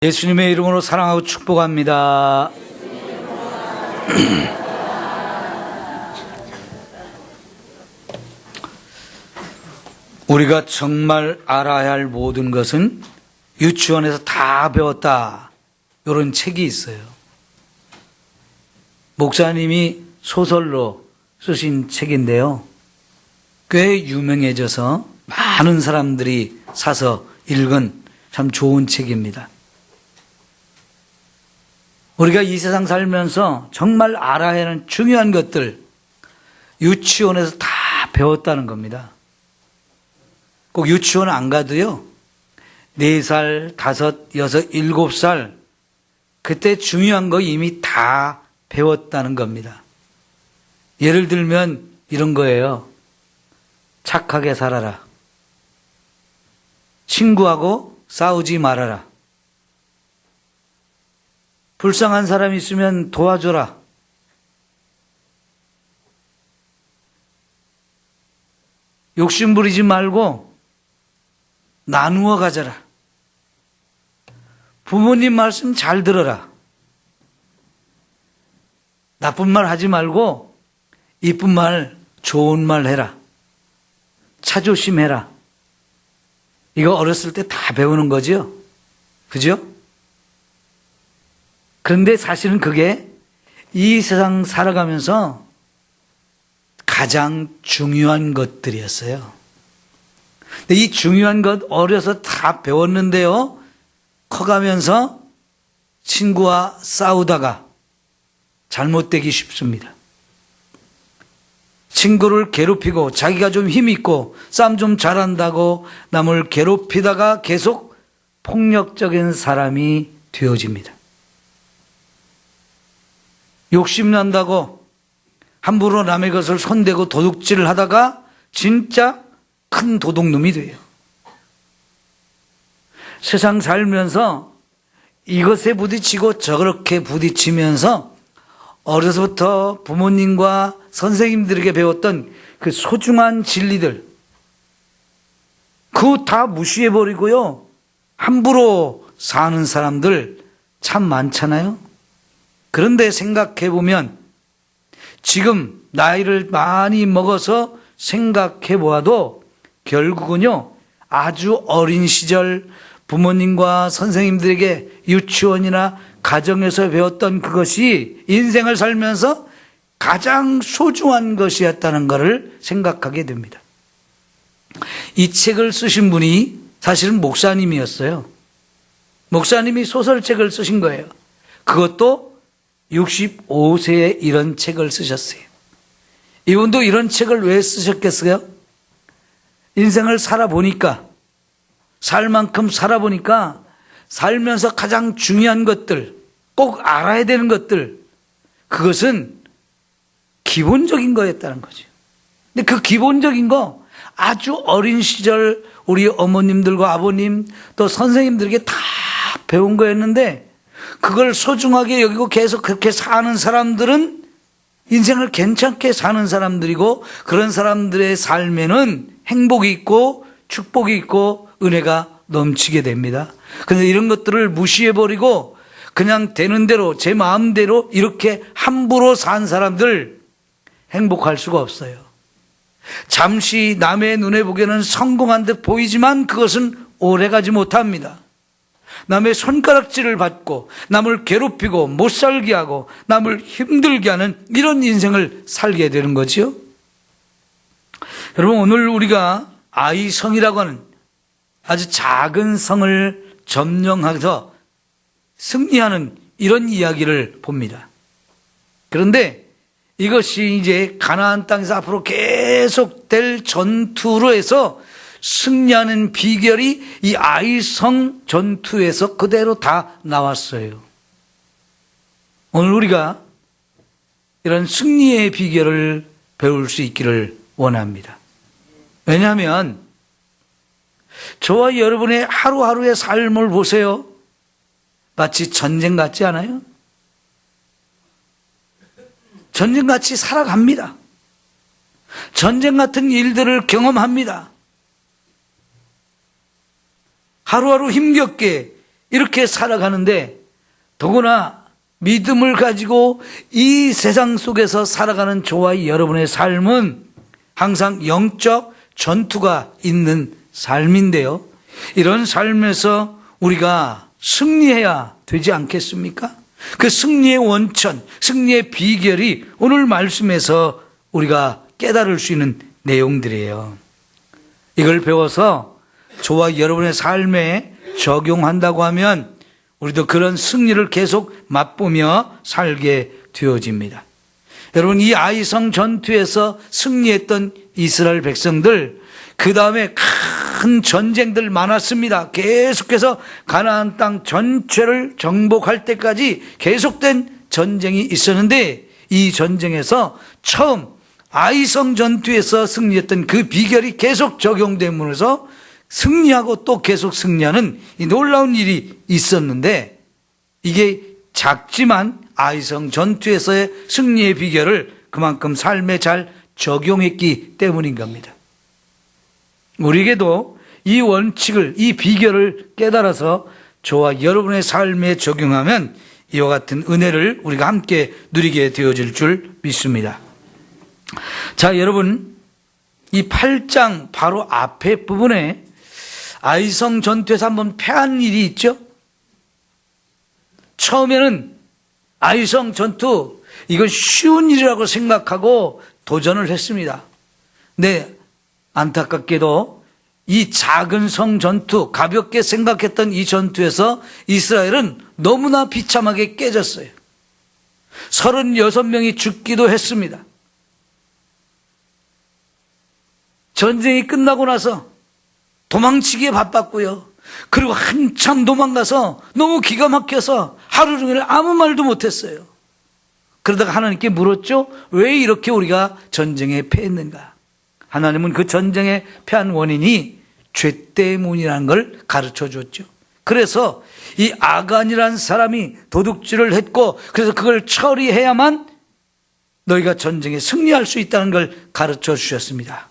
예수님의 이름으로 사랑하고 축복합니다. 우리가 정말 알아야 할 모든 것은 유치원에서 다 배웠다. 이런 책이 있어요. 목사님이 소설로 쓰신 책인데요. 꽤 유명해져서 많은 사람들이 사서 읽은 참 좋은 책입니다. 우리가 이 세상 살면서 정말 알아야 하는 중요한 것들 유치원에서 다 배웠다는 겁니다. 꼭 유치원 안 가도요. 4살, 5, 6, 7살 그때 중요한 거 이미 다 배웠다는 겁니다. 예를 들면 이런 거예요. 착하게 살아라. 친구하고 싸우지 말아라. 불쌍한 사람이 있으면 도와줘라. 욕심 부리지 말고 나누어 가져라. 부모님 말씀 잘 들어라. 나쁜 말 하지 말고 이쁜 말, 좋은 말 해라. 차조심해라. 이거 어렸을 때 다 배우는 거죠? 그죠? 그런데 사실은 그게 이 세상 살아가면서 가장 중요한 것들이었어요. 근데 이 중요한 것 어려서 다 배웠는데요. 커가면서 친구와 싸우다가 잘못되기 쉽습니다. 친구를 괴롭히고 자기가 좀 힘 있고 싸움 좀 잘한다고 남을 괴롭히다가 계속 폭력적인 사람이 되어집니다. 욕심난다고 함부로 남의 것을 손대고 도둑질을 하다가 진짜 큰 도둑놈이 돼요. 세상 살면서 이것에 부딪히고 저렇게 부딪히면서 어려서부터 부모님과 선생님들에게 배웠던 그 소중한 진리들 그거 다 무시해버리고요. 함부로 사는 사람들 참 많잖아요. 그런데 생각해보면 지금 나이를 많이 먹어서 생각해보아도 결국은요 아주 어린 시절 부모님과 선생님들에게 유치원이나 가정에서 배웠던 그것이 인생을 살면서 가장 소중한 것이었다는 것을 생각하게 됩니다. 이 책을 쓰신 분이 사실은 목사님이었어요. 목사님이 소설책을 쓰신 거예요. 그것도 65세에 이런 책을 쓰셨어요. 이분도 이런 책을 왜 쓰셨겠어요? 인생을 살아보니까, 살 만큼 살아보니까 살면서 가장 중요한 것들, 꼭 알아야 되는 것들, 그것은 기본적인 거였다는 거죠. 근데 그 기본적인 거 아주 어린 시절 우리 어머님들과 아버님 또 선생님들에게 다 배운 거였는데 그걸 소중하게 여기고 계속 그렇게 사는 사람들은 인생을 괜찮게 사는 사람들이고 그런 사람들의 삶에는 행복이 있고 축복이 있고 은혜가 넘치게 됩니다. 그런데 이런 것들을 무시해버리고 그냥 되는 대로 제 마음대로 이렇게 함부로 산 사람들 행복할 수가 없어요. 잠시 남의 눈에 보기에는 성공한 듯 보이지만 그것은 오래가지 못합니다. 남의 손가락질을 받고 남을 괴롭히고 못 살게 하고 남을 힘들게 하는 이런 인생을 살게 되는 거죠. 여러분 오늘 우리가 아이성이라고 하는 아주 작은 성을 점령해서 승리하는 이런 이야기를 봅니다. 그런데 이것이 이제 가나안 땅에서 앞으로 계속될 전투로 해서 승리하는 비결이 이 아이성 전투에서 그대로 다 나왔어요. 오늘 우리가 이런 승리의 비결을 배울 수 있기를 원합니다. 왜냐하면 저와 여러분의 하루하루의 삶을 보세요. 마치 전쟁 같지 않아요? 전쟁같이 살아갑니다. 전쟁 같은 일들을 경험합니다. 하루하루 힘겹게 이렇게 살아가는데 더구나 믿음을 가지고 이 세상 속에서 살아가는 저와 여러분의 삶은 항상 영적 전투가 있는 삶인데요. 이런 삶에서 우리가 승리해야 되지 않겠습니까? 그 승리의 원천, 승리의 비결이 오늘 말씀에서 우리가 깨달을 수 있는 내용들이에요. 이걸 배워서 저와 여러분의 삶에 적용한다고 하면 우리도 그런 승리를 계속 맛보며 살게 되어집니다. 여러분, 이 아이성 전투에서 승리했던 이스라엘 백성들, 그 다음에 큰 전쟁들 많았습니다. 계속해서 가나안 땅 전체를 정복할 때까지 계속된 전쟁이 있었는데, 이 전쟁에서 처음 아이성 전투에서 승리했던 그 비결이 계속 적용됨으로써 승리하고 또 계속 승리하는 이 놀라운 일이 있었는데, 이게 작지만 아이성 전투에서의 승리의 비결을 그만큼 삶에 잘 적용했기 때문인 겁니다. 우리에게도 이 원칙을, 이 비결을 깨달아서 저와 여러분의 삶에 적용하면 이와 같은 은혜를 우리가 함께 누리게 되어질 줄 믿습니다. 자, 여러분, 이 8장 바로 앞에 부분에 아이성 전투에서 한번 패한 일이 있죠. 처음에는 아이성 전투, 이건 쉬운 일이라고 생각하고 도전을 했습니다. 네, 안타깝게도 이 작은 성 전투, 가볍게 생각했던 이 전투에서 이스라엘은 너무나 비참하게 깨졌어요. 36명이 죽기도 했습니다. 전쟁이 끝나고 나서 도망치기에 바빴고요. 그리고 한참 도망가서 너무 기가 막혀서 하루 종일 아무 말도 못했어요. 그러다가 하나님께 물었죠. 왜 이렇게 우리가 전쟁에 패했는가? 하나님은 그 전쟁에 패한 원인이 죄 때문이라는 걸 가르쳐 줬죠. 그래서 이 아간이라는 사람이 도둑질을 했고, 그래서 그걸 처리해야만 너희가 전쟁에 승리할 수 있다는 걸 가르쳐 주셨습니다.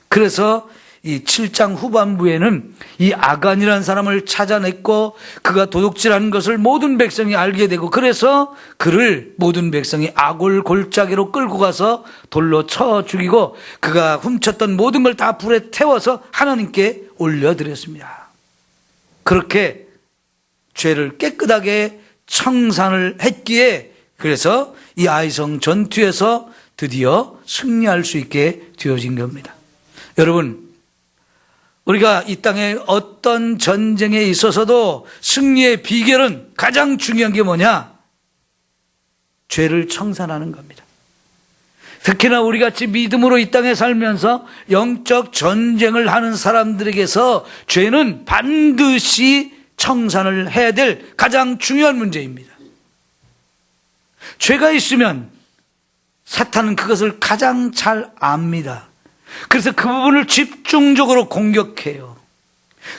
그래서 이 7장 후반부에는 이 아간이라는 사람을 찾아냈고, 그가 도둑질하는 것을 모든 백성이 알게 되고, 그래서 그를 모든 백성이 아골 골짜기로 끌고 가서 돌로 쳐 죽이고, 그가 훔쳤던 모든 걸 다 불에 태워서 하나님께 올려드렸습니다. 그렇게 죄를 깨끗하게 청산을 했기에, 그래서 이 아이성 전투에서 드디어 승리할 수 있게 되어진 겁니다. 여러분, 우리가 이 땅에 어떤 전쟁에 있어서도 승리의 비결은 가장 중요한 게 뭐냐? 죄를 청산하는 겁니다. 특히나 우리 같이 믿음으로 이 땅에 살면서 영적 전쟁을 하는 사람들에게서 죄는 반드시 청산을 해야 될 가장 중요한 문제입니다. 죄가 있으면 사탄은 그것을 가장 잘 압니다. 그래서 그 부분을 집중적으로 공격해요.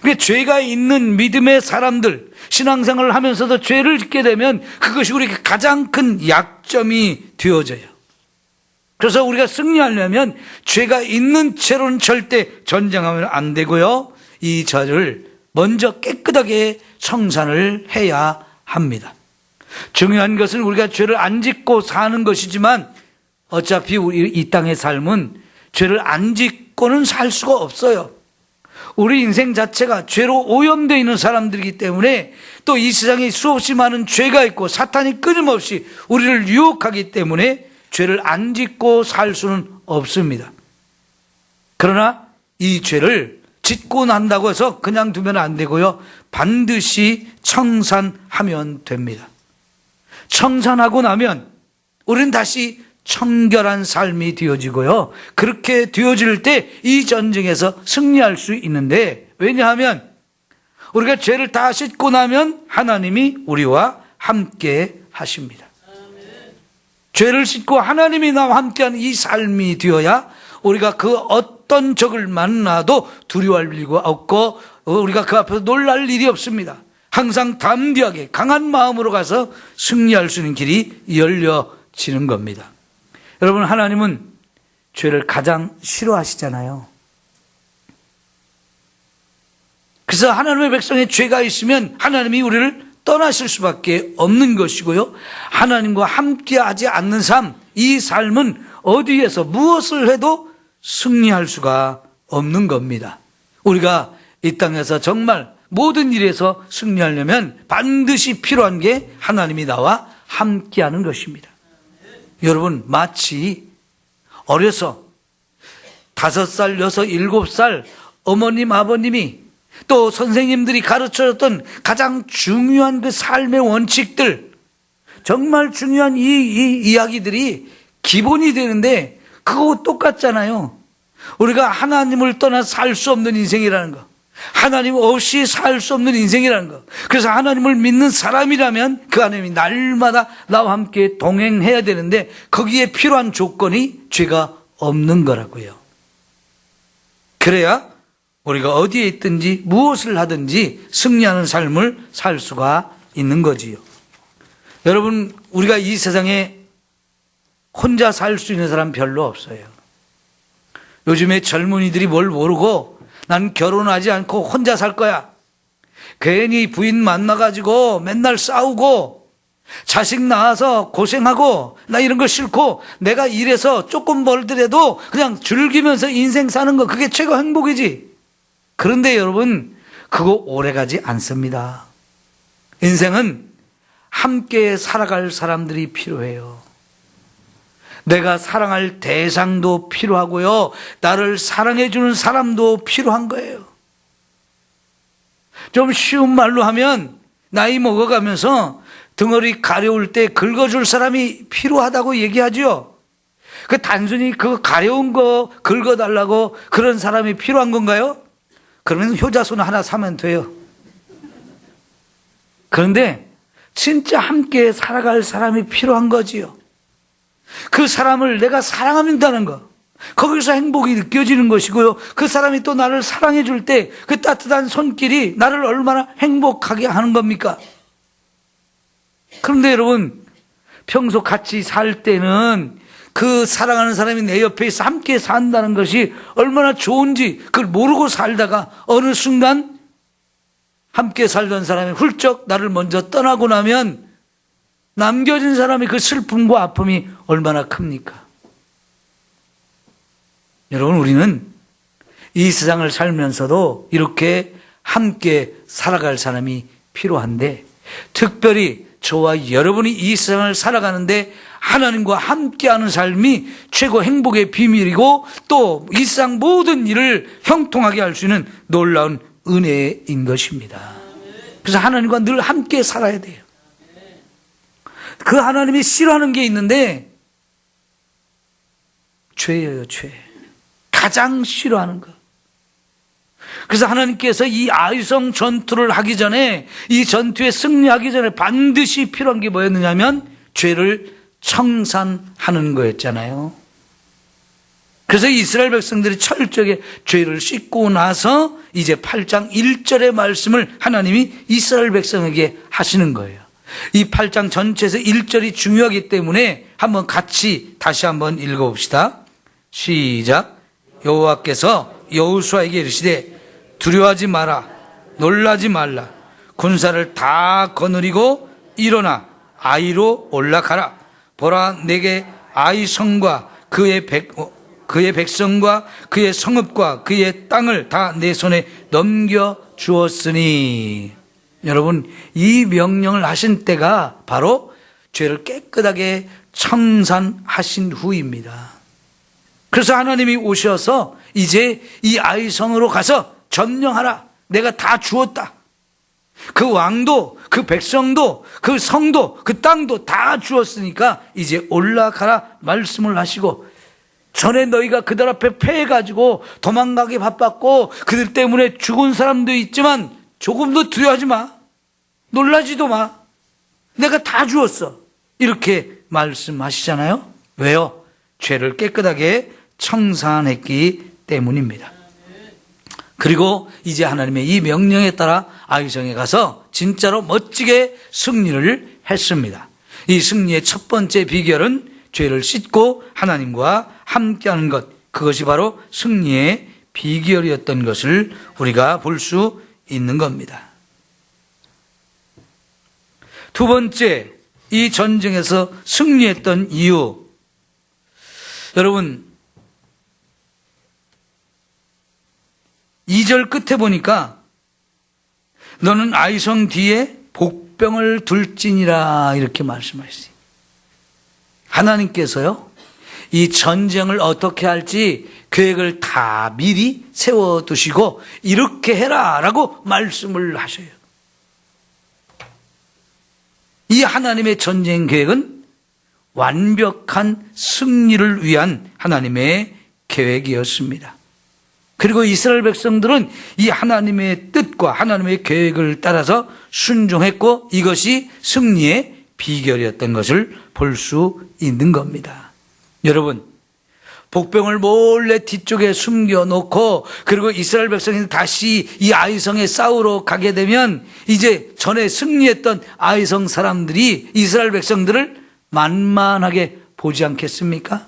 그러니까 죄가 있는 믿음의 사람들, 신앙생활을 하면서도 죄를 짓게 되면 그것이 우리에게 가장 큰 약점이 되어져요. 그래서 우리가 승리하려면 죄가 있는 채로는 절대 전쟁하면 안 되고요, 이 죄를 먼저 깨끗하게 청산을 해야 합니다. 중요한 것은 우리가 죄를 안 짓고 사는 것이지만, 어차피 우리 이 땅의 삶은 죄를 안 짓고는 살 수가 없어요. 우리 인생 자체가 죄로 오염되어 있는 사람들이기 때문에, 또 이 세상에 수없이 많은 죄가 있고 사탄이 끊임없이 우리를 유혹하기 때문에 죄를 안 짓고 살 수는 없습니다. 그러나 이 죄를 짓고 난다고 해서 그냥 두면 안 되고요, 반드시 청산하면 됩니다. 청산하고 나면 우리는 다시 청결한 삶이 되어지고요, 그렇게 되어질 때 이 전쟁에서 승리할 수 있는데, 왜냐하면 우리가 죄를 다 씻고 나면 하나님이 우리와 함께 하십니다. 죄를 씻고 하나님이 나와 함께하는 이 삶이 되어야 우리가 그 어떤 적을 만나도 두려워할 일이 없고, 우리가 그 앞에서 놀랄 일이 없습니다. 항상 담대하게 강한 마음으로 가서 승리할 수 있는 길이 열려지는 겁니다. 여러분, 하나님은 죄를 가장 싫어하시잖아요. 그래서 하나님의 백성의 죄가 있으면 하나님이 우리를 떠나실 수밖에 없는 것이고요. 하나님과 함께하지 않는 삶, 이 삶은 어디에서 무엇을 해도 승리할 수가 없는 겁니다. 우리가 이 땅에서 정말 모든 일에서 승리하려면 반드시 필요한 게 하나님이 나와 함께하는 것입니다. 여러분, 마치 어려서 5살, 6, 7살 어머님, 아버님이 또 선생님들이 가르쳐줬던 가장 중요한 그 삶의 원칙들, 정말 중요한 이 이야기들이 기본이 되는데 그거 똑같잖아요. 우리가 하나님을 떠나 살 수 없는 인생이라는 거, 하나님 없이 살 수 없는 인생이라는 거. 그래서 하나님을 믿는 사람이라면 그 하나님이 날마다 나와 함께 동행해야 되는데 거기에 필요한 조건이 죄가 없는 거라고요. 그래야 우리가 어디에 있든지 무엇을 하든지 승리하는 삶을 살 수가 있는 거지요. 여러분, 우리가 이 세상에 혼자 살 수 있는 사람 별로 없어요. 요즘에 젊은이들이 뭘 모르고 난 결혼하지 않고 혼자 살 거야. 괜히 부인 만나가지고 맨날 싸우고 자식 낳아서 고생하고 나 이런 거 싫고 내가 일해서 조금 벌더라도 그냥 즐기면서 인생 사는 거, 그게 최고 행복이지. 그런데 여러분, 그거 오래가지 않습니다. 인생은 함께 살아갈 사람들이 필요해요. 내가 사랑할 대상도 필요하고요, 나를 사랑해주는 사람도 필요한 거예요. 좀 쉬운 말로 하면 나이 먹어가면서 덩어리 가려울 때 긁어줄 사람이 필요하다고 얘기하죠. 그 단순히 그 가려운 거 긁어달라고 그런 사람이 필요한 건가요? 그러면 효자손 하나 사면 돼요. 그런데 진짜 함께 살아갈 사람이 필요한 거지요. 그 사람을 내가 사랑한다는 거, 거기서 행복이 느껴지는 것이고요, 그 사람이 또 나를 사랑해 줄 때 그 따뜻한 손길이 나를 얼마나 행복하게 하는 겁니까? 그런데 여러분, 평소 같이 살 때는 그 사랑하는 사람이 내 옆에 있어 함께 산다는 것이 얼마나 좋은지 그걸 모르고 살다가 어느 순간 함께 살던 사람이 훌쩍 나를 먼저 떠나고 나면 남겨진 사람이 그 슬픔과 아픔이 얼마나 큽니까? 여러분, 우리는 이 세상을 살면서도 이렇게 함께 살아갈 사람이 필요한데, 특별히 저와 여러분이 이 세상을 살아가는데 하나님과 함께하는 삶이 최고 행복의 비밀이고 또 이 세상 모든 일을 형통하게 할 수 있는 놀라운 은혜인 것입니다. 그래서 하나님과 늘 함께 살아야 돼요. 그 하나님이 싫어하는 게 있는데 죄예요, 죄. 가장 싫어하는 거. 그래서 하나님께서 이 아이성 전투를 하기 전에, 이 전투에 승리하기 전에 반드시 필요한 게 뭐였느냐면 죄를 청산하는 거였잖아요. 그래서 이스라엘 백성들이 철저하게 죄를 씻고 나서 이제 8장 1절의 말씀을 하나님이 이스라엘 백성에게 하시는 거예요. 이 8장 전체에서 1절이 중요하기 때문에 한번 같이 다시 한번 읽어봅시다. 시작. 여호와께서 여호수아에게 이르시되 두려워하지 마라, 놀라지 말라. 군사를 다 거느리고 일어나 아이로 올라가라. 보라, 내게 아이 성과 그의 백성과 그의 성읍과 그의 땅을 다 내 손에 넘겨 주었으니. 여러분, 이 명령을 하신 때가 바로 죄를 깨끗하게 청산하신 후입니다. 그래서 하나님이 오셔서 이제 이 아이성으로 가서 점령하라. 내가 다 주었다. 그 왕도, 그 백성도, 그 성도, 그 땅도 다 주었으니까 이제 올라가라 말씀을 하시고, 전에 너희가 그들 앞에 패해가지고 도망가기 바빴고 그들 때문에 죽은 사람도 있지만 조금도 두려워하지 마, 놀라지도 마, 내가 다 주었어, 이렇게 말씀하시잖아요. 왜요? 죄를 깨끗하게 청산했기 때문입니다. 그리고 이제 하나님의 이 명령에 따라 아이성에 가서 진짜로 멋지게 승리를 했습니다. 이 승리의 첫 번째 비결은 죄를 씻고 하나님과 함께하는 것, 그것이 바로 승리의 비결이었던 것을 우리가 볼 수 있는 겁니다. 두 번째, 이 전쟁에서 승리했던 이유. 여러분, 2절 끝에 보니까 너는 아이성 뒤에 복병을 둘지니라 이렇게 말씀하셨어요. 하나님께서요, 이 전쟁을 어떻게 할지 계획을 다 미리 세워두시고 이렇게 해라 라고 말씀을 하셔요. 이 하나님의 전쟁 계획은 완벽한 승리를 위한 하나님의 계획이었습니다. 그리고 이스라엘 백성들은 이 하나님의 뜻과 하나님의 계획을 따라서 순종했고 이것이 승리의 비결이었던 것을 볼 수 있는 겁니다. 여러분, 복병을 몰래 뒤쪽에 숨겨놓고 그리고 이스라엘 백성이 다시 이 아이성에 싸우러 가게 되면 이제 전에 승리했던 아이성 사람들이 이스라엘 백성들을 만만하게 보지 않겠습니까?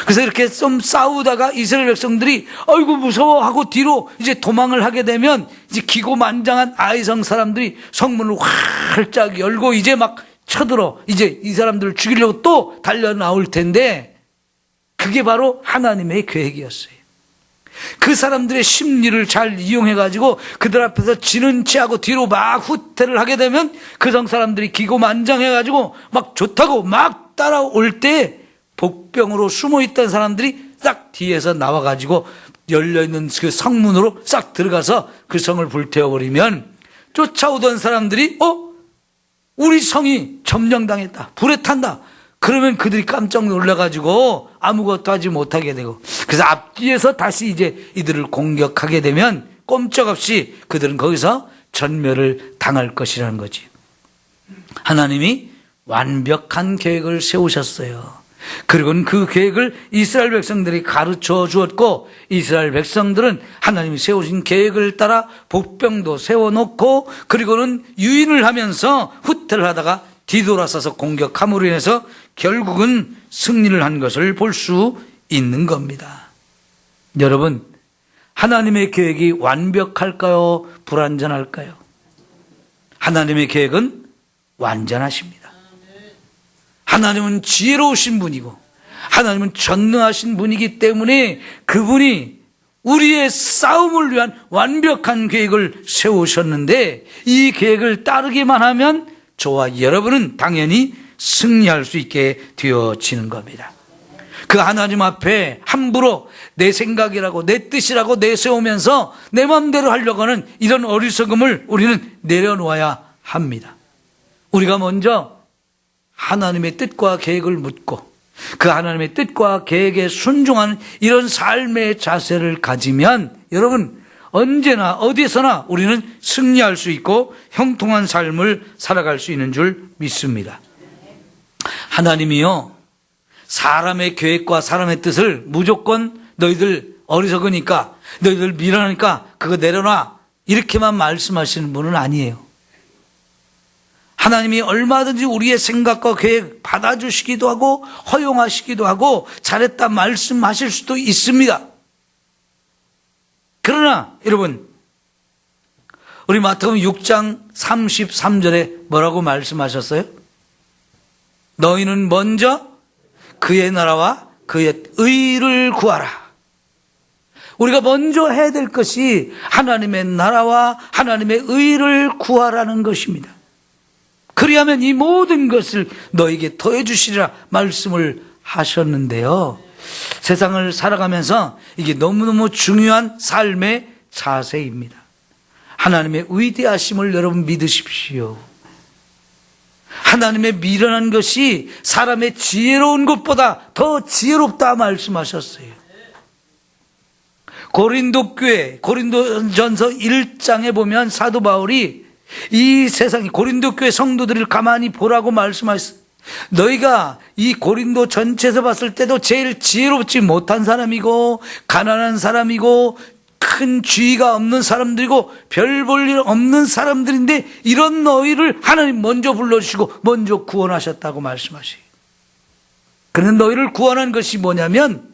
그래서 이렇게 좀 싸우다가 이스라엘 백성들이 아이고 무서워하고 뒤로 이제 도망을 하게 되면 이제 기고만장한 아이성 사람들이 성문을 활짝 열고 이제 막 쳐들어 이제 이 사람들을 죽이려고 또 달려 나올 텐데 그게 바로 하나님의 계획이었어요. 그 사람들의 심리를 잘 이용해가지고 그들 앞에서 지는 체하고 뒤로 막 후퇴를 하게 되면 그 성 사람들이 기고만장해가지고 막 좋다고 막 따라올 때 복병으로 숨어있던 사람들이 싹 뒤에서 나와가지고 열려있는 그 성문으로 싹 들어가서 그 성을 불태워버리면 쫓아오던 사람들이 우리 성이 점령당했다, 불에 탄다. 그러면 그들이 깜짝 놀라가지고 아무것도 하지 못하게 되고 그래서 앞뒤에서 다시 이제 이들을 공격하게 되면 꼼짝없이 그들은 거기서 전멸을 당할 것이라는 거지. 하나님이 완벽한 계획을 세우셨어요. 그리고는 그 계획을 이스라엘 백성들이 가르쳐 주었고 이스라엘 백성들은 하나님이 세우신 계획을 따라 복병도 세워놓고 그리고는 유인을 하면서 후퇴를 하다가 뒤돌아서서 공격함으로 인해서 결국은 승리를 한 것을 볼 수 있는 겁니다. 여러분, 하나님의 계획이 완벽할까요? 불완전할까요? 하나님의 계획은 완전하십니다. 하나님은 지혜로우신 분이고 하나님은 전능하신 분이기 때문에 그분이 우리의 싸움을 위한 완벽한 계획을 세우셨는데 이 계획을 따르기만 하면 저와 여러분은 당연히 승리할 수 있게 되어지는 겁니다. 그 하나님 앞에 함부로 내 생각이라고 내 뜻이라고 내세우면서 내 마음대로 하려고 하는 이런 어리석음을 우리는 내려놓아야 합니다. 우리가 먼저 하나님의 뜻과 계획을 묻고 그 하나님의 뜻과 계획에 순종하는 이런 삶의 자세를 가지면 여러분 언제나 어디서나 우리는 승리할 수 있고 형통한 삶을 살아갈 수 있는 줄 믿습니다. 하나님이요, 사람의 계획과 사람의 뜻을 무조건 너희들 어리석으니까 너희들 미련하니까 그거 내려놔 이렇게만 말씀하시는 분은 아니에요. 하나님이 얼마든지 우리의 생각과 계획 받아주시기도 하고 허용하시기도 하고 잘했다 말씀하실 수도 있습니다. 그러나 여러분, 우리 마태복음 6장 33절에 뭐라고 말씀하셨어요? 너희는 먼저 그의 나라와 그의 의를 구하라. 우리가 먼저 해야 될 것이 하나님의 나라와 하나님의 의를 구하라는 것입니다. 그리하면 이 모든 것을 너에게 더해 주시리라 말씀을 하셨는데요. 세상을 살아가면서 이게 너무너무 중요한 삶의 자세입니다. 하나님의 위대하심을 여러분 믿으십시오. 하나님의 미련한 것이 사람의 지혜로운 것보다 더 지혜롭다 말씀하셨어요. 고린도 교회, 고린도전서 1장에 보면 사도 바울이 이 세상이 고린도 교회 성도들을 가만히 보라고 말씀하셨어요. 너희가 이 고린도 전체에서 봤을 때도 제일 지혜롭지 못한 사람이고 가난한 사람이고 큰 지위가 없는 사람들이고 별 볼 일 없는 사람들인데 이런 너희를 하나님 먼저 불러주시고 먼저 구원하셨다고 말씀하셔요. 그런데 너희를 구원한 것이 뭐냐면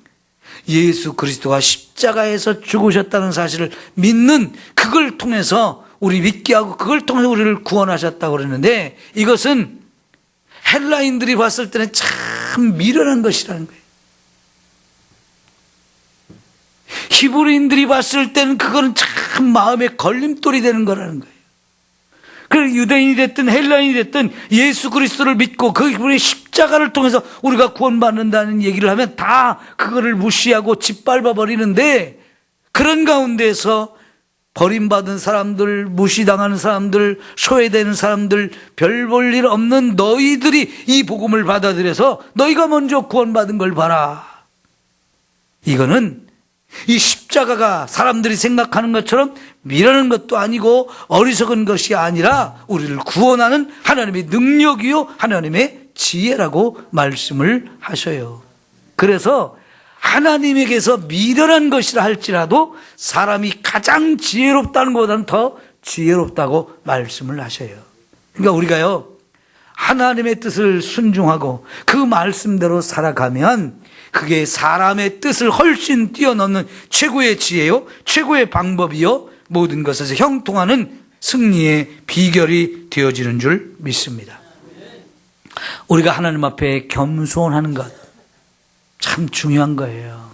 예수 그리스도가 십자가에서 죽으셨다는 사실을 믿는 그걸 통해서 우리 믿게 하고 그걸 통해서 우리를 구원하셨다고 그러는데, 이것은 헬라인들이 봤을 때는 참 미련한 것이라는 거예요. 히브리인들이 봤을 때는 그거는 참 마음에 걸림돌이 되는 거라는 거예요. 그 유대인이 됐든 헬라인이 됐든 예수 그리스도를 믿고 그분의 십자가를 통해서 우리가 구원받는다는 얘기를 하면 다 그거를 무시하고 짓밟아 버리는데, 그런 가운데서 버림받은 사람들, 무시당하는 사람들, 소외되는 사람들, 별 볼 일 없는 너희들이 이 복음을 받아들여서 너희가 먼저 구원받은 걸 봐라. 이거는 이 십자가가 사람들이 생각하는 것처럼 미라는 것도 아니고 어리석은 것이 아니라 우리를 구원하는 하나님의 능력이요 하나님의 지혜라고 말씀을 하셔요. 그래서 하나님에게서 미련한 것이라 할지라도 사람이 가장 지혜롭다는 것보다는 더 지혜롭다고 말씀을 하셔요. 그러니까 우리가요, 하나님의 뜻을 순종하고 그 말씀대로 살아가면 그게 사람의 뜻을 훨씬 뛰어넘는 최고의 지혜요, 최고의 방법이요, 모든 것에서 형통하는 승리의 비결이 되어지는 줄 믿습니다. 우리가 하나님 앞에 겸손하는 것 참 중요한 거예요.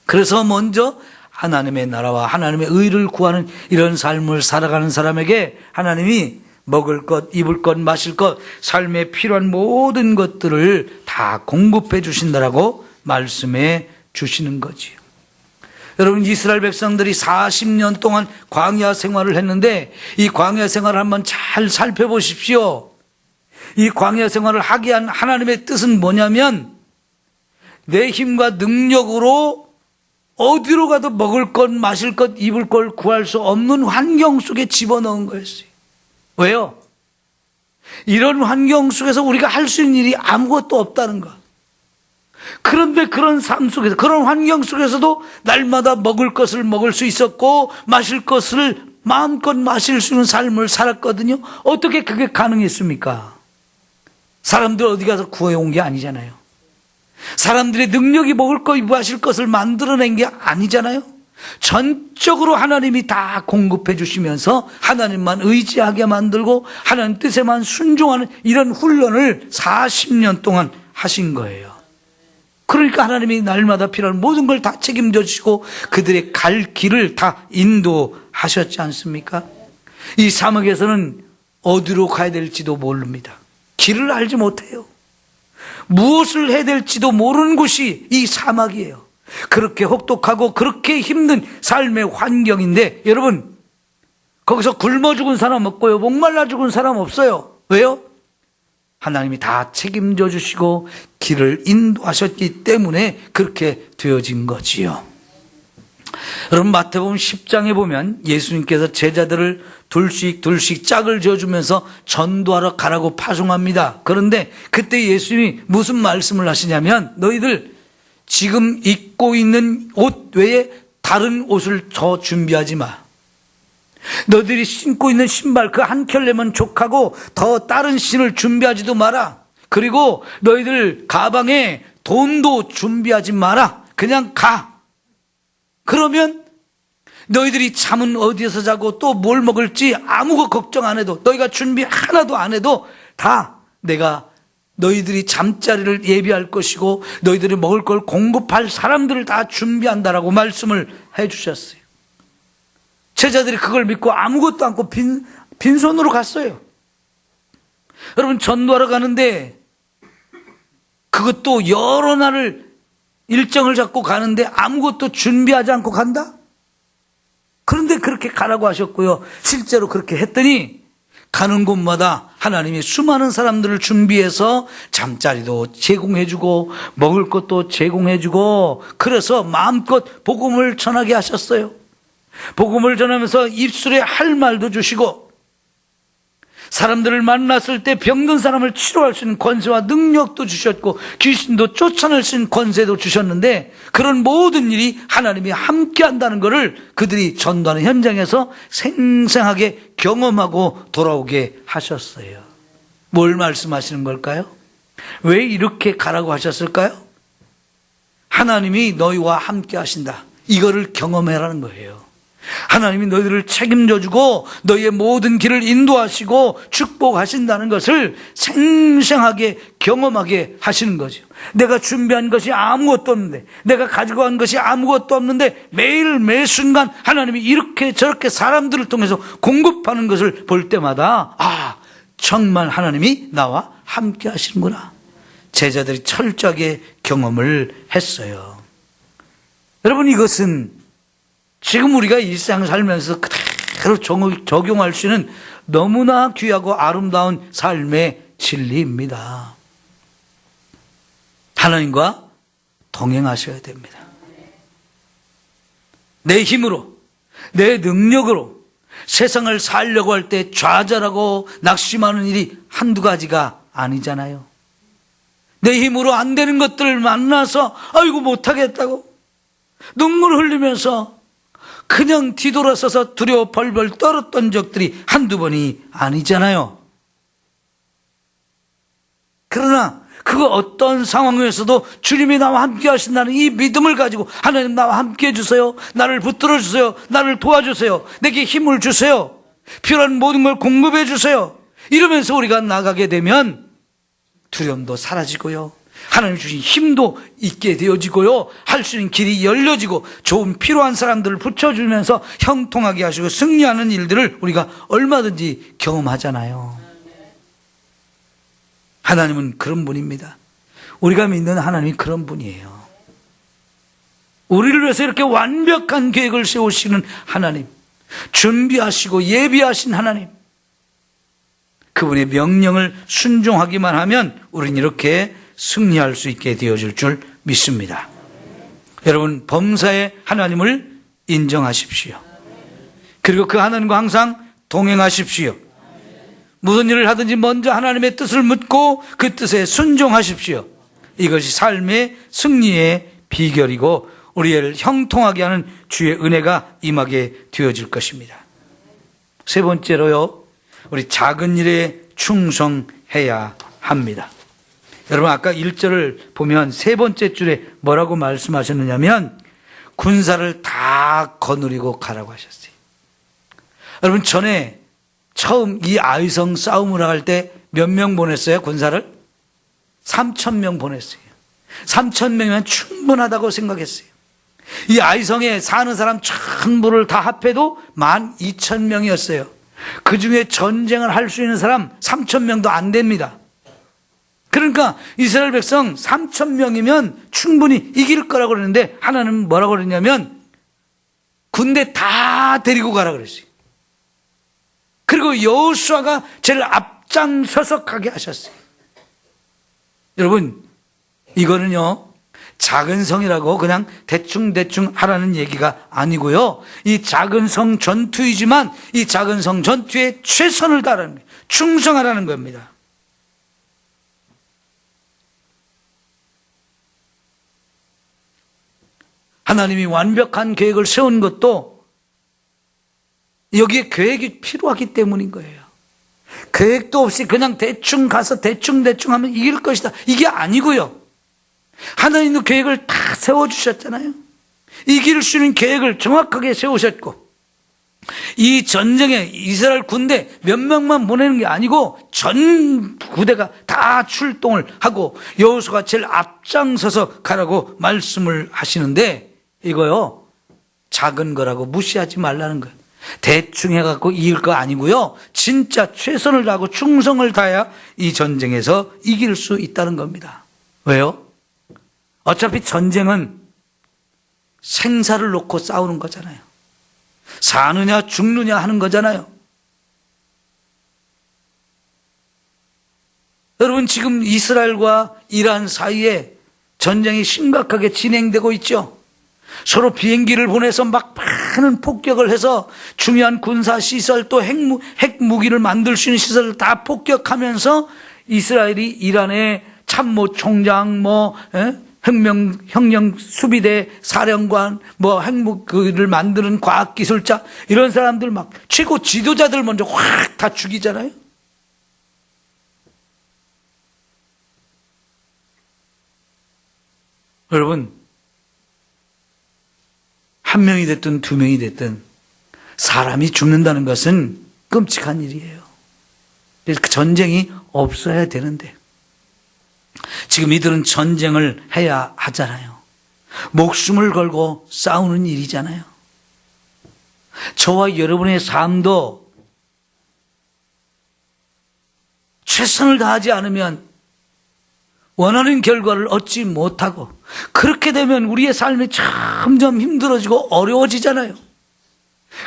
그래서 먼저 하나님의 나라와 하나님의 의를 구하는 이런 삶을 살아가는 사람에게 하나님이 먹을 것, 입을 것, 마실 것, 삶에 필요한 모든 것들을 다 공급해 주신다라고 말씀해 주시는 거지요. 여러분, 이스라엘 백성들이 40년 동안 광야 생활을 했는데 이 광야 생활을 한번 잘 살펴보십시오. 이 광야 생활을 하게 한 하나님의 뜻은 뭐냐면, 내 힘과 능력으로 어디로 가도 먹을 것, 마실 것, 입을 걸 구할 수 없는 환경 속에 집어넣은 거였어요. 왜요? 이런 환경 속에서 우리가 할 수 있는 일이 아무것도 없다는 것. 그런데 그런 삶 속에서, 그런 환경 속에서도 날마다 먹을 것을 먹을 수 있었고 마실 것을 마음껏 마실 수 있는 삶을 살았거든요. 어떻게 그게 가능했습니까? 사람들 어디 가서 구해온 게 아니잖아요. 사람들의 능력이 먹을 것, 마실 것을 만들어낸 게 아니잖아요. 전적으로 하나님이 다 공급해 주시면서 하나님만 의지하게 만들고 하나님 뜻에만 순종하는 이런 훈련을 40년 동안 하신 거예요. 그러니까 하나님이 날마다 필요한 모든 걸 다 책임져 주시고 그들의 갈 길을 다 인도하셨지 않습니까? 이 사막에서는 어디로 가야 될지도 모릅니다. 길을 알지 못해요. 무엇을 해야 될지도 모르는 곳이 이 사막이에요. 그렇게 혹독하고 그렇게 힘든 삶의 환경인데, 여러분, 거기서 굶어 죽은 사람 없고요, 목말라 죽은 사람 없어요. 왜요? 하나님이 다 책임져 주시고 길을 인도하셨기 때문에 그렇게 되어진 거지요. 여러분, 마태복음 10장에 보면 예수님께서 제자들을 둘씩 짝을 지어주면서 전도하러 가라고 파송합니다. 그런데 그때 예수님이 무슨 말씀을 하시냐면, 너희들 지금 입고 있는 옷 외에 다른 옷을 더 준비하지 마. 너희들이 신고 있는 신발 그 한 켤레면 족하고 더 다른 신을 준비하지도 마라. 그리고 너희들 가방에 돈도 준비하지 마라. 그냥 가. 그러면 너희들이 잠은 어디에서 자고 또 뭘 먹을지 아무것도 걱정 안 해도, 너희가 준비 하나도 안 해도 다 내가 너희들이 잠자리를 예비할 것이고 너희들이 먹을 걸 공급할 사람들을 다 준비한다라고 말씀을 해 주셨어요. 제자들이 그걸 믿고 아무것도 않고 빈손으로 갔어요. 여러분, 전도하러 가는데 그것도 여러 날을 일정을 잡고 가는데 아무것도 준비하지 않고 간다? 그런데 그렇게 가라고 하셨고요. 실제로 그렇게 했더니 가는 곳마다 하나님이 수많은 사람들을 준비해서 잠자리도 제공해주고 먹을 것도 제공해주고, 그래서 마음껏 복음을 전하게 하셨어요. 복음을 전하면서 입술에 할 말도 주시고, 사람들을 만났을 때 병든 사람을 치료할 수 있는 권세와 능력도 주셨고 귀신도 쫓아낼 수 있는 권세도 주셨는데, 그런 모든 일이 하나님이 함께 한다는 것을 그들이 전도하는 현장에서 생생하게 경험하고 돌아오게 하셨어요. 뭘 말씀하시는 걸까요? 왜 이렇게 가라고 하셨을까요? 하나님이 너희와 함께 하신다, 이거를 경험해라는 거예요. 하나님이 너희들을 책임져 주고 너희의 모든 길을 인도하시고 축복하신다는 것을 생생하게 경험하게 하시는 거죠. 내가 준비한 것이 아무것도 없는데, 내가 가지고 간 것이 아무것도 없는데 매일 매 순간 하나님이 이렇게 저렇게 사람들을 통해서 공급하는 것을 볼 때마다 정말 하나님이 나와 함께 하시는구나. 제자들이 철저하게 경험을 했어요. 여러분, 이것은 지금 우리가 일상 살면서 그대로 적용할 수 있는 너무나 귀하고 아름다운 삶의 진리입니다. 하나님과 동행하셔야 됩니다. 내 힘으로, 내 능력으로 세상을 살려고 할 때 좌절하고 낙심하는 일이 한두 가지가 아니잖아요. 내 힘으로 안 되는 것들을 만나서 아이고 못하겠다고 눈물 흘리면서 그냥 뒤돌아서서 두려워 벌벌 떨었던 적들이 한두 번이 아니잖아요. 그러나 그 어떤 상황에서도 주님이 나와 함께 하신다는 이 믿음을 가지고 하나님 나와 함께 해주세요, 나를 붙들어 주세요, 나를 도와주세요, 내게 힘을 주세요, 필요한 모든 걸 공급해 주세요, 이러면서 우리가 나가게 되면 두려움도 사라지고요, 하나님 주신 힘도 있게 되어지고요, 할 수 있는 길이 열려지고 좋은 필요한 사람들을 붙여주면서 형통하게 하시고 승리하는 일들을 우리가 얼마든지 경험하잖아요. 하나님은 그런 분입니다. 우리가 믿는 하나님이 그런 분이에요. 우리를 위해서 이렇게 완벽한 계획을 세우시는 하나님, 준비하시고 예비하신 하나님, 그분의 명령을 순종하기만 하면 우리는 이렇게 승리할 수 있게 되어질 줄 믿습니다. 여러분, 범사의 하나님을 인정하십시오. 그리고 그 하나님과 항상 동행하십시오. 무슨 일을 하든지 먼저 하나님의 뜻을 묻고 그 뜻에 순종하십시오. 이것이 삶의 승리의 비결이고 우리를 형통하게 하는 주의 은혜가 임하게 되어질 것입니다. 세 번째로요, 우리 작은 일에 충성해야 합니다. 여러분, 아까 1절을 보면 세 번째 줄에 뭐라고 말씀하셨느냐면 군사를 다 거느리고 가라고 하셨어요. 여러분, 전에 처음 이 아이성 싸움을 할 때 몇 명 보냈어요? 군사를? 3,000명 보냈어요. 3,000명이면 충분하다고 생각했어요. 이 아이성에 사는 사람 전부를 다 합해도 12,000명이었어요. 그 중에 전쟁을 할 수 있는 사람 3,000명도 안 됩니다. 그러니까 이스라엘 백성 3,000명이면 충분히 이길 거라고 그랬는데 하나님은 뭐라고 그랬냐면 군대 다 데리고 가라 그랬어요. 그리고 여호수아가 제일 앞장서서 가게 하셨어요. 여러분, 이거는요, 작은 성이라고 그냥 대충 하라는 얘기가 아니고요, 이 작은 성 전투이지만 이 작은 성 전투에 최선을 다하는 거예요. 충성하라는 겁니다. 하나님이 완벽한 계획을 세운 것도 여기에 계획이 필요하기 때문인 거예요. 계획도 없이 그냥 대충 가서 대충 하면 이길 것이다, 이게 아니고요, 하나님도 계획을 다 세워주셨잖아요. 이길 수 있는 계획을 정확하게 세우셨고, 이 전쟁에 이스라엘 군대 몇 명만 보내는 게 아니고 전 부대가 다 출동을 하고 여호수아가 제일 앞장서서 가라고 말씀을 하시는데, 이거요, 작은 거라고 무시하지 말라는 거예요. 대충 해갖고 이길 거 아니고요, 진짜 최선을 다하고 충성을 다해야 이 전쟁에서 이길 수 있다는 겁니다. 왜요? 어차피 전쟁은 생사를 놓고 싸우는 거잖아요. 사느냐 죽느냐 하는 거잖아요. 여러분, 지금 이스라엘과 이란 사이에 전쟁이 심각하게 진행되고 있죠. 서로 비행기를 보내서 막 많은 폭격을 해서 중요한 군사시설, 또 핵무기를 만들 수 있는 시설을 다 폭격하면서 이스라엘이 이란의 참모 총장, 혁명 수비대 사령관, 핵무기를 만드는 과학기술자, 이런 사람들 막 최고 지도자들 먼저 확 다 죽이잖아요. 여러분, 한 명이 됐든 두 명이 됐든 사람이 죽는다는 것은 끔찍한 일이에요. 그래서 전쟁이 없어야 되는데 지금 이들은 전쟁을 해야 하잖아요. 목숨을 걸고 싸우는 일이잖아요. 저와 여러분의 삶도 최선을 다하지 않으면 원하는 결과를 얻지 못하고, 그렇게 되면 우리의 삶이 점점 힘들어지고 어려워지잖아요.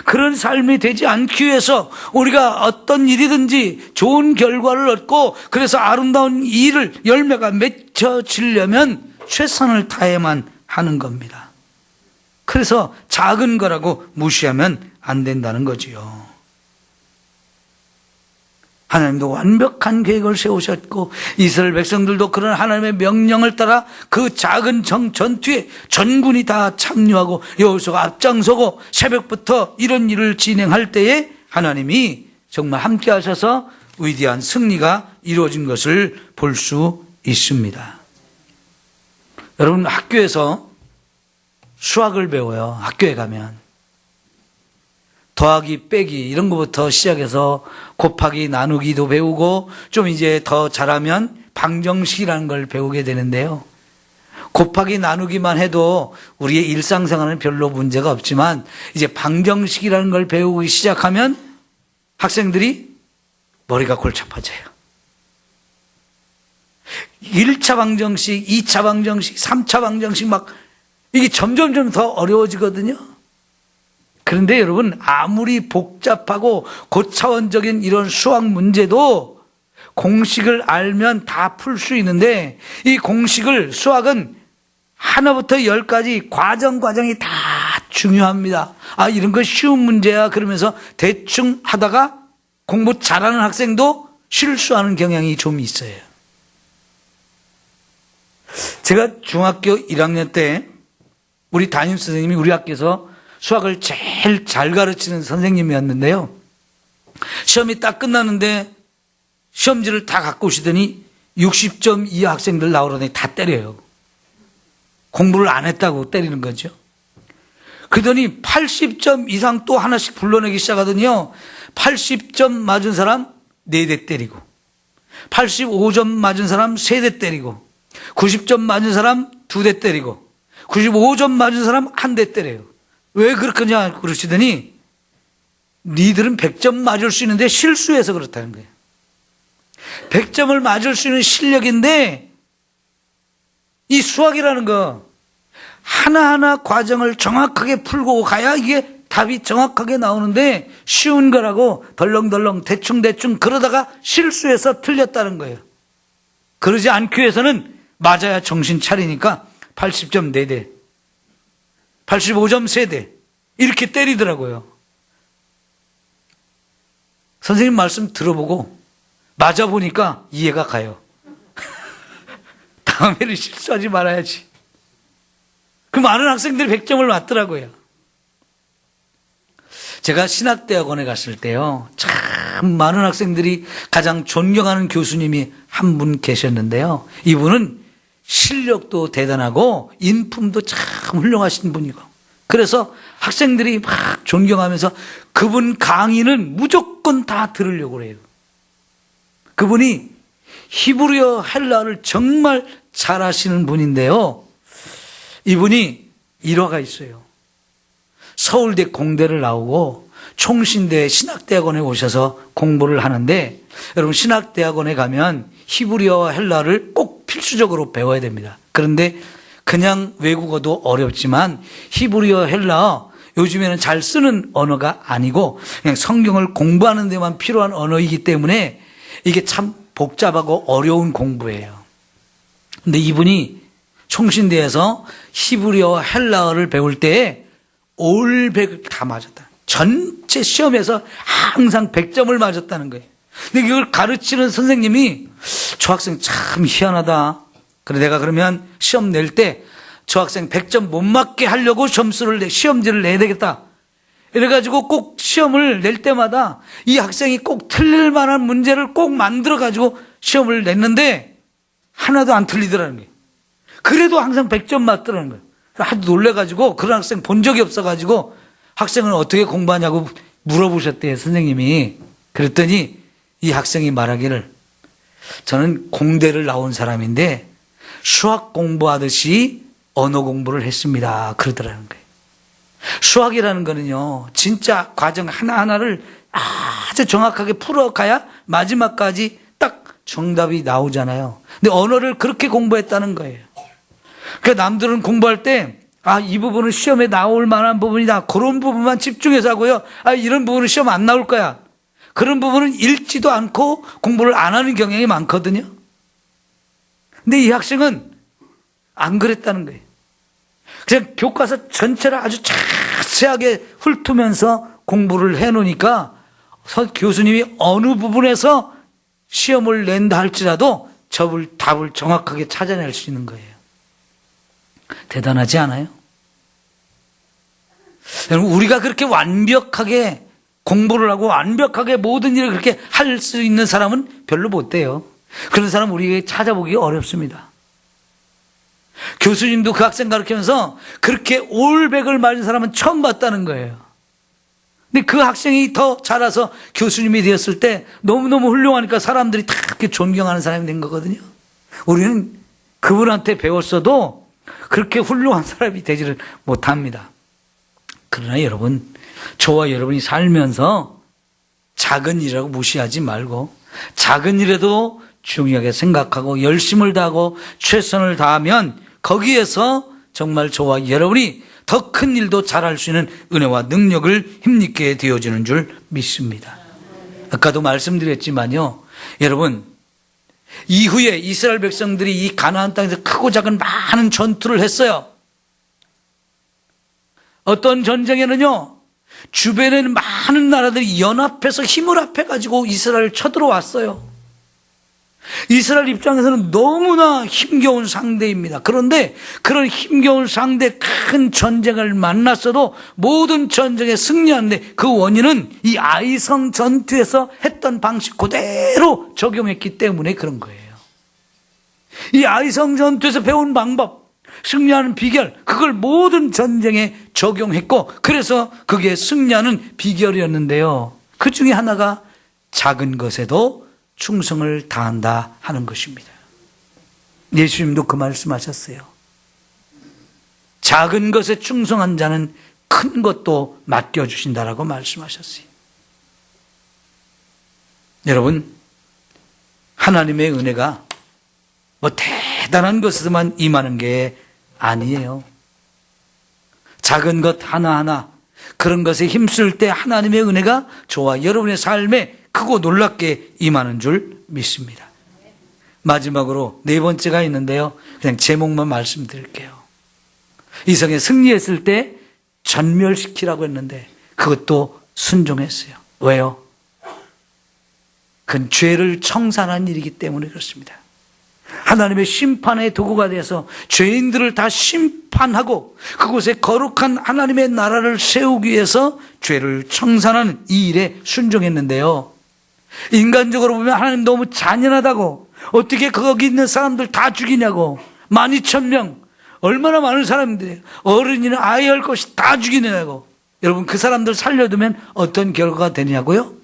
그런 삶이 되지 않기 위해서 우리가 어떤 일이든지 좋은 결과를 얻고 그래서 아름다운 일을 열매가 맺혀지려면 최선을 다해야만 하는 겁니다. 그래서 작은 거라고 무시하면 안 된다는 거지요. 하나님도 완벽한 계획을 세우셨고 이스라엘 백성들도 그런 하나님의 명령을 따라 그 작은 전투에 전군이 다 참여하고 여호수아가 앞장서고 새벽부터 이런 일을 진행할 때에 하나님이 정말 함께 하셔서 위대한 승리가 이루어진 것을 볼 수 있습니다. 여러분, 학교에서 수학을 배워요. 학교에 가면 더하기 빼기 이런 것부터 시작해서 곱하기 나누기도 배우고 좀 이제 더 잘하면 방정식이라는 걸 배우게 되는데요. 곱하기 나누기만 해도 우리의 일상생활은 별로 문제가 없지만 이제 방정식이라는 걸 배우기 시작하면 학생들이 머리가 골치 아파져요. 1차 방정식, 2차 방정식, 3차 방정식 막 이게 점점 더 어려워지거든요. 그런데 여러분, 아무리 복잡하고 고차원적인 이런 수학 문제도 공식을 알면 다 풀 수 있는데, 이 공식을, 수학은 하나부터 10까지 과정이 다 중요합니다. 아, 이런 거 쉬운 문제야 그러면서 대충 하다가 공부 잘하는 학생도 실수하는 경향이 좀 있어요. 제가 중학교 1학년 때 우리 담임선생님이 우리 학교에서 수학을 제일 잘 가르치는 선생님이었는데요. 시험이 딱 끝나는데 시험지를 다 갖고 오시더니 60점 이하 학생들 나오려니 다 때려요. 공부를 안 했다고 때리는 거죠. 그러더니 80점 이상 또 하나씩 불러내기 시작하더니요. 80점 맞은 사람 4대 때리고, 85점 맞은 사람 3대 때리고, 90점 맞은 사람 2대 때리고, 95점 맞은 사람 1대 때려요. 왜 그렇겠냐 그러시더니 니들은 100점 맞을 수 있는데 실수해서 그렇다는 거예요. 100점을 맞을 수 있는 실력인데 이 수학이라는 거 하나하나 과정을 정확하게 풀고 가야 이게 답이 정확하게 나오는데 쉬운 거라고 덜렁덜렁 대충 그러다가 실수해서 틀렸다는 거예요. 그러지 않기 위해서는 맞아야 정신 차리니까 80점 4대, 85점 3대 이렇게 때리더라고요. 선생님 말씀 들어보고 맞아보니까 이해가 가요. 다음에는 실수하지 말아야지. 그 많은 학생들이 100점을 맞더라고요. 제가 신학대학원에 갔을 때요, 참 많은 학생들이 가장 존경하는 교수님이 한 분 계셨는데요. 이분은 실력도 대단하고 인품도 참 훌륭하신 분이고, 그래서 학생들이 막 존경하면서 그분 강의는 무조건 다 들으려고 해요. 그분이 히브리어 헬라어를 정말 잘하시는 분인데요. 이분이 일화가 있어요. 서울대 공대를 나오고 총신대 신학대학원에 오셔서 공부를 하는데, 여러분 신학대학원에 가면 히브리어와 헬라어를 꼭 필수적으로 배워야 됩니다. 그런데 그냥 외국어도 어렵지만 히브리어 헬라어 요즘에는 잘 쓰는 언어가 아니고 그냥 성경을 공부하는 데만 필요한 언어이기 때문에 이게 참 복잡하고 어려운 공부예요. 근데 이분이 총신대에서 히브리어 헬라어를 배울 때에 올 100을 다 맞았다. 전체 시험에서 항상 100점을 맞았다는 거예요. 근데 이걸 가르치는 선생님이 저 학생 참 희한하다. 그래 내가 그러면 시험 낼 때 저 학생 100점 못 맞게 하려고 시험지를 내야 되겠다. 이래가지고 꼭 시험을 낼 때마다 이 학생이 꼭 틀릴 만한 문제를 꼭 만들어가지고 시험을 냈는데 하나도 안 틀리더라는 거예요. 그래도 항상 100점 맞더라는 거예요. 하도 놀래가지고 그런 학생 본 적이 없어가지고 학생은 어떻게 공부하냐고 물어보셨대요, 선생님이. 그랬더니 이 학생이 말하기를, 저는 공대를 나온 사람인데 수학 공부하듯이 언어 공부를 했습니다. 그러더라는 거예요. 수학이라는 거는요, 진짜 과정 하나하나를 아주 정확하게 풀어가야 마지막까지 딱 정답이 나오잖아요. 근데 언어를 그렇게 공부했다는 거예요. 그러니까 남들은 공부할 때, 이 부분은 시험에 나올 만한 부분이다, 그런 부분만 집중해서 하고요. 이런 부분은 시험 안 나올 거야, 그런 부분은 읽지도 않고 공부를 안 하는 경향이 많거든요. 근데 이 학생은 안 그랬다는 거예요. 그냥 교과서 전체를 아주 자세하게 훑으면서 공부를 해놓으니까 교수님이 어느 부분에서 시험을 낸다 할지라도 답을 정확하게 찾아낼 수 있는 거예요. 대단하지 않아요? 여러분, 우리가 그렇게 완벽하게 공부를 하고 완벽하게 모든 일을 그렇게 할 수 있는 사람은 별로 못 돼요. 그런 사람 우리에게 찾아보기 어렵습니다. 교수님도 그 학생 가르치면서 그렇게 올백을 맞은 사람은 처음 봤다는 거예요. 근데 그 학생이 더 자라서 교수님이 되었을 때 너무너무 훌륭하니까 사람들이 다 그렇게 존경하는 사람이 된 거거든요. 우리는 그분한테 배웠어도 그렇게 훌륭한 사람이 되지를 못합니다. 그러나 여러분, 저와 여러분이 살면서 작은 일이라고 무시하지 말고 작은 일에도 중요하게 생각하고 열심을 다하고 최선을 다하면 거기에서 정말 저와 여러분이 더 큰 일도 잘할 수 있는 은혜와 능력을 힘입게 되어지는 줄 믿습니다. 아까도 말씀드렸지만요, 여러분, 이후에 이스라엘 백성들이 이 가나안 땅에서 크고 작은 많은 전투를 했어요. 어떤 전쟁에는요, 주변에 많은 나라들이 연합해서 힘을 합해가지고 이스라엘을 쳐들어왔어요. 이스라엘 입장에서는 너무나 힘겨운 상대입니다. 그런데 그런 힘겨운 상대 큰 전쟁을 만났어도 모든 전쟁에 승리하는데 그 원인은 이 아이성 전투에서 했던 방식 그대로 적용했기 때문에 그런 거예요. 이 아이성 전투에서 배운 방법, 승리하는 비결, 그걸 모든 전쟁에 적용했고, 그래서 그게 승리하는 비결이었는데요, 그 중에 하나가 작은 것에도 충성을 다한다 하는 것입니다. 예수님도 그 말씀하셨어요. 작은 것에 충성한 자는 큰 것도 맡겨주신다라고 말씀하셨어요. 여러분, 하나님의 은혜가 뭐 대단한 것에서만 임하는 게 아니에요. 작은 것 하나하나, 그런 것에 힘쓸 때 하나님의 은혜가 저와 여러분의 삶에 크고 놀랍게 임하는 줄 믿습니다. 마지막으로 네 번째가 있는데요, 그냥 제목만 말씀드릴게요. 이성에 승리했을 때 전멸시키라고 했는데 그것도 순종했어요. 왜요? 그건 죄를 청산한 일이기 때문에 그렇습니다. 하나님의 심판의 도구가 되어서 죄인들을 다 심판하고 그곳에 거룩한 하나님의 나라를 세우기 위해서 죄를 청산하는 이 일에 순종했는데요, 인간적으로 보면 하나님 너무 잔인하다고, 어떻게 거기 있는 사람들 다 죽이냐고, 12,000명, 얼마나 많은 사람들이에요. 어른이나 아이 할 것이 다 죽이냐고. 여러분, 그 사람들 살려두면 어떤 결과가 되냐고요?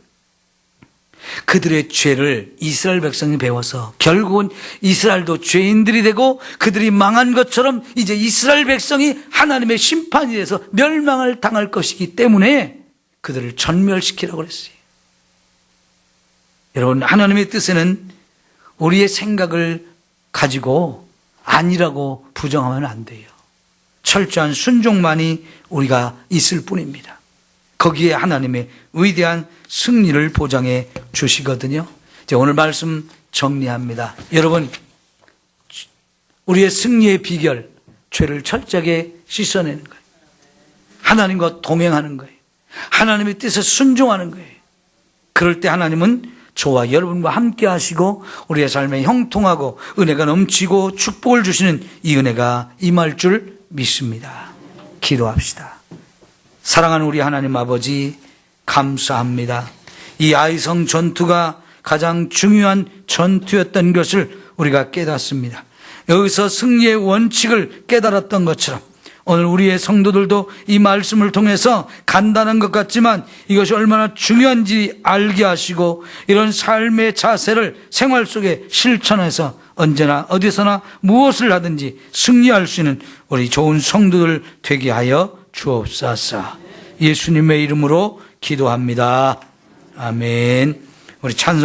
그들의 죄를 이스라엘 백성이 배워서 결국은 이스라엘도 죄인들이 되고 그들이 망한 것처럼 이제 이스라엘 백성이 하나님의 심판에 대해서 멸망을 당할 것이기 때문에 그들을 전멸시키라고 그랬어요. 여러분, 하나님의 뜻에는 우리의 생각을 가지고 아니라고 부정하면 안 돼요. 철저한 순종만이 우리가 있을 뿐입니다. 거기에 하나님의 위대한 승리를 보장해 주시거든요. 이제 오늘 말씀 정리합니다. 여러분, 우리의 승리의 비결, 죄를 철저하게 씻어내는 거예요. 하나님과 동행하는 거예요. 하나님의 뜻에 순종하는 거예요. 그럴 때 하나님은 저와 여러분과 함께 하시고 우리의 삶에 형통하고 은혜가 넘치고 축복을 주시는 이 은혜가 임할 줄 믿습니다. 기도합시다. 사랑하는 우리 하나님 아버지, 감사합니다. 이 아이성 전투가 가장 중요한 전투였던 것을 우리가 깨닫습니다. 여기서 승리의 원칙을 깨달았던 것처럼 오늘 우리의 성도들도 이 말씀을 통해서 간단한 것 같지만 이것이 얼마나 중요한지 알게 하시고 이런 삶의 자세를 생활 속에 실천해서 언제나 어디서나 무엇을 하든지 승리할 수 있는 우리 좋은 성도들 되게 하여 주옵소서. 예수님의 이름으로 기도합니다. 아멘. 우리 찬송